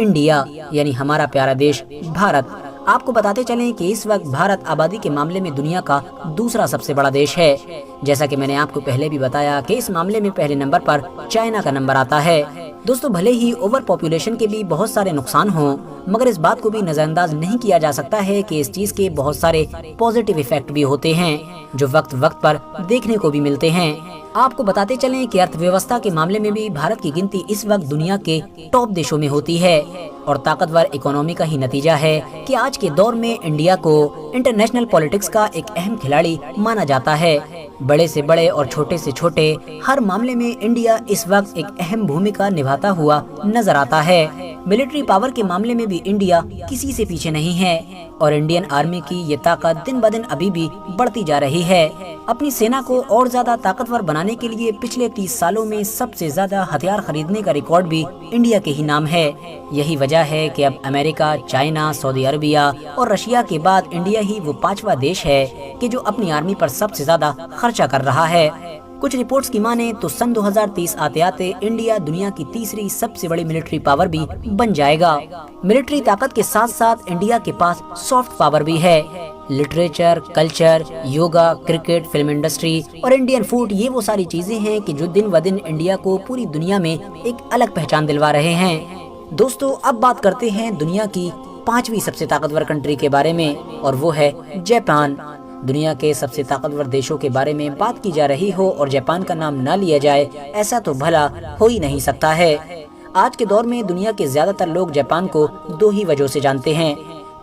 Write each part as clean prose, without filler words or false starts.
India یعنی ہمارا پیارا دیش بھارت۔ آپ کو بتاتے چلیں کہ اس وقت بھارت آبادی کے معاملے میں دنیا کا دوسرا سب سے بڑا دیش ہے۔ جیسا کہ میں نے آپ کو پہلے بھی بتایا کہ اس معاملے میں پہلے نمبر پر چائنا کا نمبر آتا ہے۔ دوستو بھلے ہی اوور پاپولیشن کے بھی بہت سارے نقصان ہوں، مگر اس بات کو بھی نظر انداز نہیں کیا جا سکتا ہے کہ اس چیز کے بہت سارے پازیٹیو ایفیکٹ بھی ہوتے ہیں جو وقت وقت پر دیکھنے کو بھی ملتے ہیں۔ آپ کو بتاتے چلیں کہ ارتھ ویوستھا کے معاملے میں بھی بھارت کی گنتی اس وقت دنیا کے ٹاپ دیشوں میں ہوتی ہے، اور طاقتور اکنومی کا ہی نتیجہ ہے کہ آج کے دور میں انڈیا کو انٹرنیشنل پولیٹکس کا ایک اہم کھلاڑی مانا جاتا ہے۔ بڑے سے بڑے اور چھوٹے سے چھوٹے ہر معاملے میں انڈیا اس وقت ایک اہم بھومکا نبھاتا ہوا نظر آتا ہے۔ ملٹری پاور کے معاملے میں بھی انڈیا کسی سے پیچھے نہیں ہے، اور انڈین آرمی کی یہ طاقت دن بدن ابھی بھی بڑھتی جا رہی ہے۔ اپنی سینا کو اور زیادہ طاقتور بنانے کے لیے پچھلے 30 سالوں میں سب سے زیادہ ہتھیار خریدنے کا ریکارڈ بھی انڈیا کے ہی نام ہے۔ یہی وجہ ہے کہ اب امریکہ، چائنا، سعودی عربیہ اور رشیا کے بعد انڈیا ہی وہ 5واں دیش ہے کہ جو اپنی آرمی پر سب سے زیادہ خرچہ کر رہا ہے۔ کچھ رپورٹس کی مانیں تو سن 2030 آتے آتے انڈیا دنیا کی تیسری سب سے بڑی ملٹری پاور بھی بن جائے گا۔ ملٹری طاقت کے ساتھ ساتھ انڈیا کے پاس سافٹ پاور بھی ہے۔ Literature, culture, yoga, cricket, film industry اور انڈین فوڈ، یہ وہ ساری چیزیں ہیں کہ جو دن و دن انڈیا کو پوری دنیا میں ایک الگ پہچان دلوا رہے ہیں۔ دوستو اب بات کرتے ہیں دنیا کی 5ویں سب سے طاقتور کنٹری کے بارے میں، اور وہ ہے جاپان۔ دنیا کے سب سے طاقتور دیشوں کے بارے میں بات کی جا رہی ہو اور جاپان کا نام نہ لیا جائے، ایسا تو بھلا ہو ہی نہیں سکتا ہے۔ آج کے دور میں دنیا کے زیادہ تر لوگ جاپان کو 2 ہی وجہ سے جانتے ہیں۔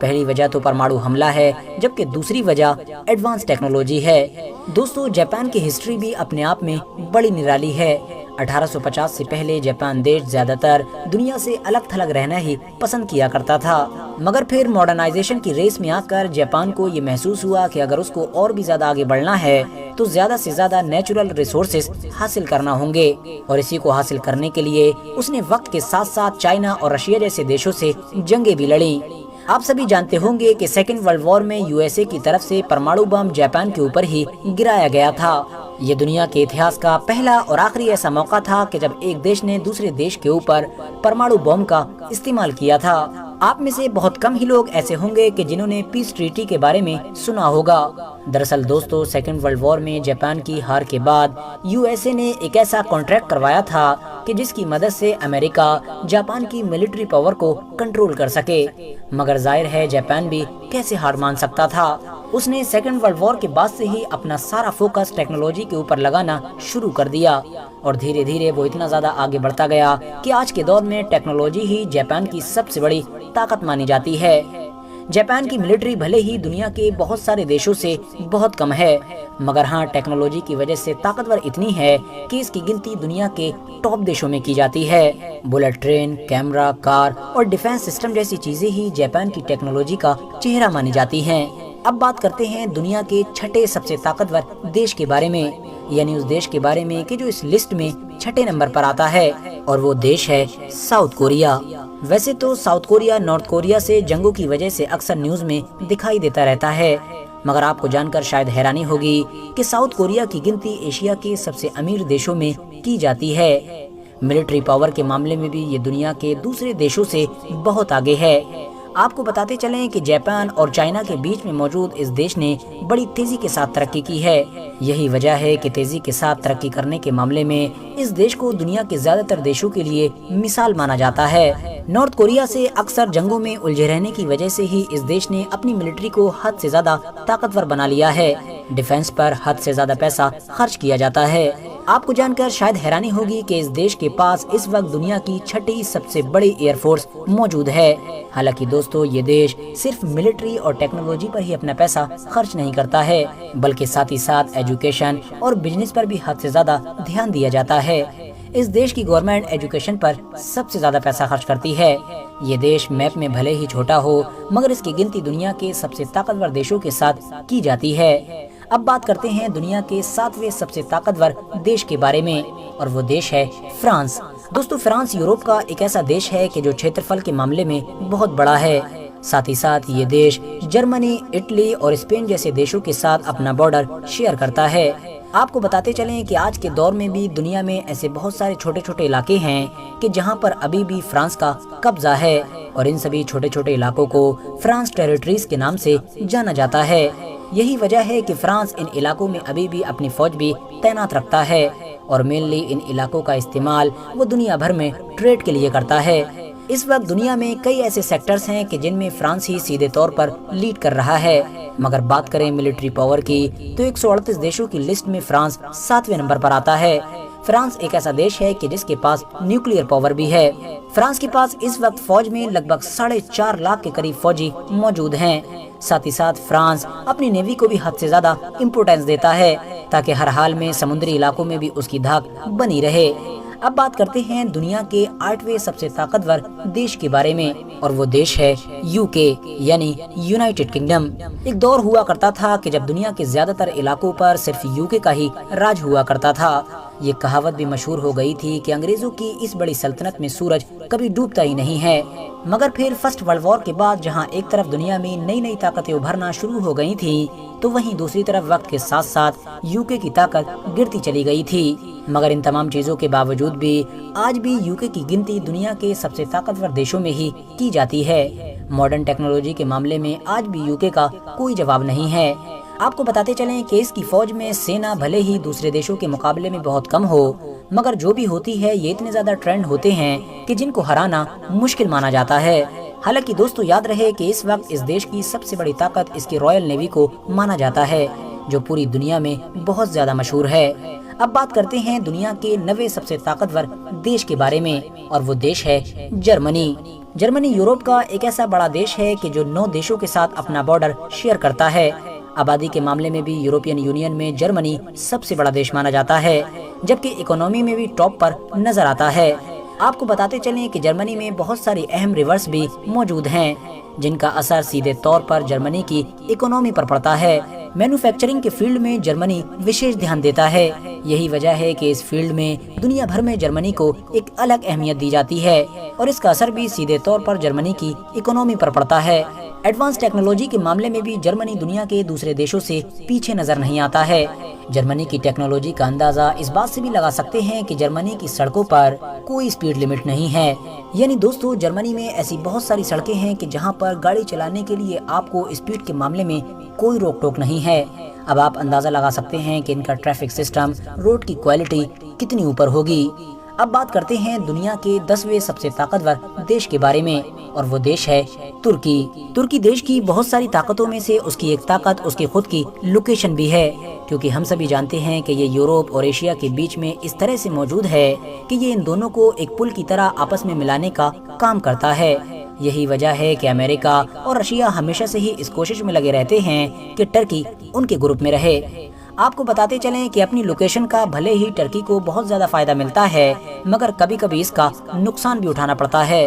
پہلی وجہ تو پرماڑو حملہ ہے، جبکہ دوسری وجہ ایڈوانس ٹیکنالوجی ہے۔ دوستو جاپان کی ہسٹری بھی اپنے آپ میں بڑی نرالی ہے۔ 1850 سے پہلے جاپان دیش زیادہ تر دنیا سے الگ تھلگ رہنا ہی پسند کیا کرتا تھا، مگر پھر ماڈرنائزیشن کی ریس میں آ کر جاپان کو یہ محسوس ہوا کہ اگر اس کو اور بھی زیادہ آگے بڑھنا ہے تو زیادہ سے زیادہ نیچرل ریسورسز حاصل کرنا ہوں گے، اور اسی کو حاصل کرنے کے لیے اس نے وقت کے ساتھ ساتھ چائنا اور رشیا جیسے دیشوں سے جنگیں بھی لڑیں۔ آپ سبھی جانتے ہوں گے کہ سیکنڈ ورلڈ وار میں USA کی طرف سے پرماڑو بم جاپان کے اوپر ہی گرایا گیا تھا۔ یہ دنیا کے اتہاس کا پہلا اور آخری ایسا موقع تھا کہ جب ایک دیش نے دوسرے دیش کے اوپر پرماڑو بم کا استعمال کیا تھا۔ آپ میں سے بہت کم ہی لوگ ایسے ہوں گے کہ جنہوں نے پیس ٹریٹی کے بارے میں سنا ہوگا۔ دراصل دوستو سیکنڈ ورلڈ وار میں جاپان کی ہار کے بعد USA نے ایک ایسا کانٹریکٹ کروایا تھا کہ جس کی مدد سے امریکہ جاپان کی ملٹری پاور کو کنٹرول کر سکے، مگر ظاہر ہے جاپان بھی کیسے ہار مان سکتا تھا۔ اس نے سیکنڈ ورلڈ وار کے بعد سے ہی اپنا سارا فوکس ٹیکنالوجی کے اوپر لگانا شروع کر دیا، اور دھیرے دھیرے وہ اتنا زیادہ آگے بڑھتا گیا کہ آج کے دور میں ٹیکنالوجی ہی جاپان کی سب سے بڑی طاقت مانی جاتی ہے۔ جاپان کی ملٹری بھلے ہی دنیا کے بہت سارے دیشوں سے بہت کم ہے، مگر ہاں ٹیکنالوجی کی وجہ سے طاقتور اتنی ہے کہ اس کی گنتی دنیا کے ٹاپ دیشوں میں کی جاتی ہے۔ بلٹ ٹرین، کیمرہ، کار اور ڈیفنس سسٹم جیسی چیزیں ہی جاپان کی ٹیکنالوجی کا چہرہ مانی جاتی ہیں۔ اب بات کرتے ہیں دنیا کے 6 سب سے طاقتور دیش کے بارے میں، یعنی اس دیش کے بارے میں کہ جو اس لسٹ میں 6 نمبر پر آتا ہے، اور وہ دیش ہے ساؤتھ کوریا۔ ویسے تو ساؤتھ کوریا نارتھ کوریا سے جنگوں کی وجہ سے اکثر نیوز میں دکھائی دیتا رہتا ہے، مگر آپ کو جان کر شاید حیرانی ہوگی کہ ساؤتھ کوریا کی گنتی ایشیا کے سب سے امیر دیشوں میں کی جاتی ہے۔ ملٹری پاور کے معاملے میں بھی یہ دنیا کے دوسرے دیشوں سے بہت آگے ہے۔ آپ کو بتاتے چلیں کہ جاپان اور چائنا کے بیچ میں موجود اس دیش نے بڑی تیزی کے ساتھ ترقی کی ہے۔ یہی وجہ ہے کہ تیزی کے ساتھ ترقی کرنے کے معاملے میں اس دیش کو دنیا کے زیادہ تر دیشوں کے لیے مثال مانا جاتا ہے۔ نارتھ کوریا سے اکثر جنگوں میں الجھے رہنے کی وجہ سے ہی اس دیش نے اپنی ملٹری کو حد سے زیادہ طاقتور بنا لیا ہے۔ ڈیفنس پر حد سے زیادہ پیسہ خرچ کیا جاتا ہے۔ آپ کو جان کر شاید حیرانی ہوگی کہ اس دیش کے پاس اس وقت دنیا کی 6 سب سے بڑی ایئر فورس موجود ہے۔ حالانکہ دوستو یہ دیش صرف ملٹری اور ٹیکنالوجی پر ہی اپنا پیسہ خرچ نہیں کرتا ہے، بلکہ ساتھ ہی ساتھ ایجوکیشن اور بزنس پر بھی حد سے زیادہ دھیان دیا جاتا ہے۔ اس دیش کی گورنمنٹ ایجوکیشن پر سب سے زیادہ پیسہ خرچ کرتی ہے۔ یہ دیش میپ میں بھلے ہی چھوٹا ہو، مگر اس کی گنتی دنیا کے سب سے طاقتور دیشوں کے ساتھ کی جاتی ہے۔ اب بات کرتے ہیں دنیا کے 7ویں سب سے طاقتور دیش کے بارے میں، اور وہ دیش ہے فرانس۔ دوستو فرانس یورپ کا ایک ایسا دیش ہے کہ جو چھیترفل کے معاملے میں بہت بڑا ہے۔ ساتھ ہی ساتھ یہ دیش جرمنی، اٹلی اور اسپین جیسے دیشوں کے ساتھ اپنا بارڈر شیئر کرتا ہے۔ آپ کو بتاتے چلیں کہ آج کے دور میں بھی دنیا میں ایسے بہت سارے چھوٹے چھوٹے علاقے ہیں کہ جہاں پر ابھی بھی فرانس کا قبضہ ہے، اور ان سبھی چھوٹے چھوٹے علاقوں کو فرانس ٹیریٹریز کے نام سے جانا جاتا ہے۔ یہی وجہ ہے کہ فرانس ان علاقوں میں ابھی بھی اپنی فوج بھی تعینات رکھتا ہے، اور مینلی ان علاقوں کا استعمال وہ دنیا بھر میں ٹریڈ کے لیے کرتا ہے۔ اس وقت دنیا میں کئی ایسے سیکٹرز ہیں کہ جن میں فرانس ہی سیدھے طور پر لیڈ کر رہا ہے، مگر بات کریں ملٹری پاور کی تو 138 دیشوں کی لسٹ میں فرانس 7ویں نمبر پر آتا ہے۔ فرانس ایک ایسا دیش ہے کہ جس کے پاس نیوکلیئر پاور بھی ہے۔ فرانس کے پاس اس وقت فوج میں لگ بھگ 4.5 لاکھ کے قریب فوجی موجود ہیں۔ ساتھ ہی ساتھ فرانس اپنی نیوی کو بھی حد سے زیادہ امپورٹنس دیتا ہے تاکہ ہر حال میں سمندری علاقوں میں بھی اس کی دھاک بنی رہے۔ اب بات کرتے ہیں دنیا کے 8ویں سب سے طاقتور دیش کے بارے میں، اور وہ دیش ہے UK یعنی یونائٹڈ کنگڈم۔ ایک دور ہوا کرتا تھا کہ جب دنیا کے زیادہ تر علاقوں پر صرف UK کا ہی راج ہوا کرتا تھا۔ یہ کہاوت بھی مشہور ہو گئی تھی کہ انگریزوں کی اس بڑی سلطنت میں سورج کبھی ڈوبتا ہی نہیں ہے۔ مگر پھر فرسٹ ورلڈ وار کے بعد جہاں ایک طرف دنیا میں نئی نئی طاقتیں ابھرنا شروع ہو گئی تھیں، تو وہیں دوسری طرف وقت کے ساتھ ساتھ UK کی طاقت گرتی چلی گئی تھی۔ مگر ان تمام چیزوں کے باوجود بھی آج بھی UK کی گنتی دنیا کے سب سے طاقتور دیشوں میں ہی کی جاتی ہے۔ ماڈرن ٹیکنالوجی کے معاملے میں آج بھی UK کا کوئی جواب نہیں ہے۔ آپ کو بتاتے چلیں کہ اس کی فوج میں سینا بھلے ہی دوسرے دیشوں کے مقابلے میں بہت کم ہو، مگر جو بھی ہوتی ہے یہ اتنے زیادہ ٹرینڈ ہوتے ہیں کہ جن کو ہرانا مشکل مانا جاتا ہے۔ حالانکہ دوستو یاد رہے کہ اس وقت اس دیش کی سب سے بڑی طاقت اس کی رائل نیوی کو مانا جاتا ہے، جو پوری دنیا میں بہت زیادہ مشہور ہے۔ اب بات کرتے ہیں دنیا کے 9ویں سب سے طاقتور دیش کے بارے میں، اور وہ دیش ہے جرمنی۔ جرمنی یورپ کا ایک ایسا بڑا دیش ہے کہ جو 9 دیشوں کے ساتھ اپنا بارڈر شیئر کرتا ہے۔ آبادی کے معاملے میں بھی یورپین یونین میں جرمنی سب سے بڑا دیش مانا جاتا ہے، جبکہ اکنومی میں بھی ٹاپ پر نظر آتا ہے۔ آپ کو بتاتے چلیں کہ جرمنی میں بہت ساری اہم ریورس بھی موجود ہیں جن کا اثر سیدھے طور پر جرمنی کی اکنومی پر پڑتا ہے۔ مینوفیکچرنگ کے فیلڈ میں جرمنی وشیش دھیان دیتا ہے۔ یہی وجہ ہے کہ اس فیلڈ میں دنیا بھر میں جرمنی کو ایک الگ اہمیت دی جاتی ہے، اور اس کا اثر بھی سیدھے طور پر جرمنی کی اکنومی پر پڑتا ہے۔ ایڈوانس ٹیکنالوجی کے معاملے میں بھی جرمنی دنیا کے دوسرے دیشوں سے پیچھے نظر نہیں آتا ہے۔ جرمنی کی ٹیکنالوجی کا اندازہ اس بات سے بھی لگا سکتے ہیں کہ جرمنی کی سڑکوں پر کوئی سپیڈ لمٹ نہیں ہے۔ یعنی دوستو جرمنی میں ایسی بہت ساری سڑکیں ہیں کہ جہاں پر گاڑی چلانے کے لیے آپ کو اسپیڈ کے معاملے میں کوئی روک ٹوک نہیں ہے۔ اب آپ اندازہ لگا سکتے ہیں کہ ان کا ٹریفک سسٹم، روڈ کی کوالٹی کتنی اوپر ہوگی۔ اب بات کرتے ہیں دنیا کے 10ویں سب سے طاقتور دیش کے بارے میں، اور وہ دیش ہے ترکی۔ ترکی دیش کی بہت ساری طاقتوں میں سے اس کی ایک طاقت اس کی خود کی لوکیشن بھی ہے، کیونکہ ہم سبھی جانتے ہیں کہ یہ یورپ اور ایشیا کے بیچ میں اس طرح سے موجود ہے کہ یہ ان دونوں کو ایک پل کی طرح آپس میں ملانے کا کام کرتا ہے۔ یہی وجہ ہے کہ امریکہ اور رشیا ہمیشہ سے ہی اس کوشش میں لگے رہتے ہیں کہ ٹرکی ان کے گروپ میں رہے۔ آپ کو بتاتے چلیں کہ اپنی لوکیشن کا بھلے ہی ٹرکی کو بہت زیادہ فائدہ ملتا ہے، مگر کبھی کبھی اس کا نقصان بھی اٹھانا پڑتا ہے،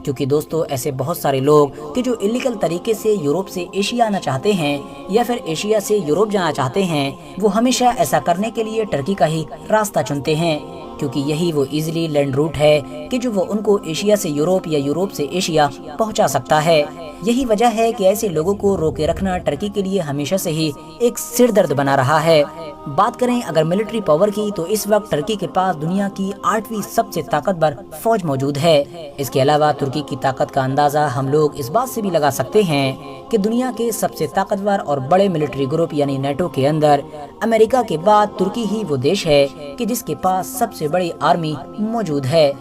کیونکہ دوستو ایسے بہت سارے لوگ کہ جو الیگل طریقے سے یورپ سے ایشیا آنا چاہتے ہیں یا پھر ایشیا سے یورپ جانا چاہتے ہیں، وہ ہمیشہ ایسا کرنے کے لیے ٹرکی کا ہی راستہ چنتے ہیں، کیونکہ یہی وہ ایزیلی لینڈ روٹ ہے کہ جو وہ ان کو ایشیا سے یورپ یا یورپ سے ایشیا پہنچا سکتا ہے۔ یہی وجہ ہے کہ ایسے لوگوں کو روکے رکھنا ٹرکی کے لیے ہمیشہ سے ہی ایک سر درد بنا رہا ہے۔ بات کریں اگر ملٹری پاور کی تو اس وقت ٹرکی کے پاس دنیا کی 8ویں سب سے طاقتور فوج موجود ہے۔ اس کے علاوہ ترکی کی طاقت کا اندازہ ہم لوگ اس بات سے بھی لگا سکتے ہیں کہ دنیا کے سب سے طاقتور اور بڑے ملٹری گروپ یعنی نیٹو کے اندر امریکہ کے بعد ترکی ہی وہ دیش ہے کہ جس کے پاس سب سے بڑی آرمی موجود ہے،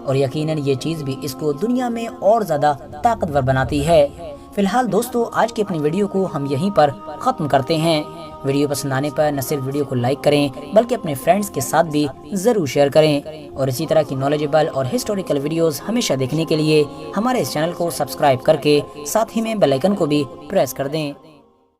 اور یقیناً یہ چیز بھی اس کو دنیا میں اور زیادہ طاقتور بناتی ہے۔ فی الحال دوستو آج کی اپنی ویڈیو کو ہم یہیں پر ختم کرتے ہیں۔ ویڈیو پسند آنے پر نہ صرف ویڈیو کو لائک کریں بلکہ اپنے فرینڈز کے ساتھ بھی ضرور شیئر کریں، اور اسی طرح کی نالجبل اور ہسٹوریکل ویڈیوز ہمیشہ دیکھنے کے لیے ہمارے اس چینل کو سبسکرائب کر کے ساتھ ہی میں بیل آئیکن کو بھی پریس کر دیں۔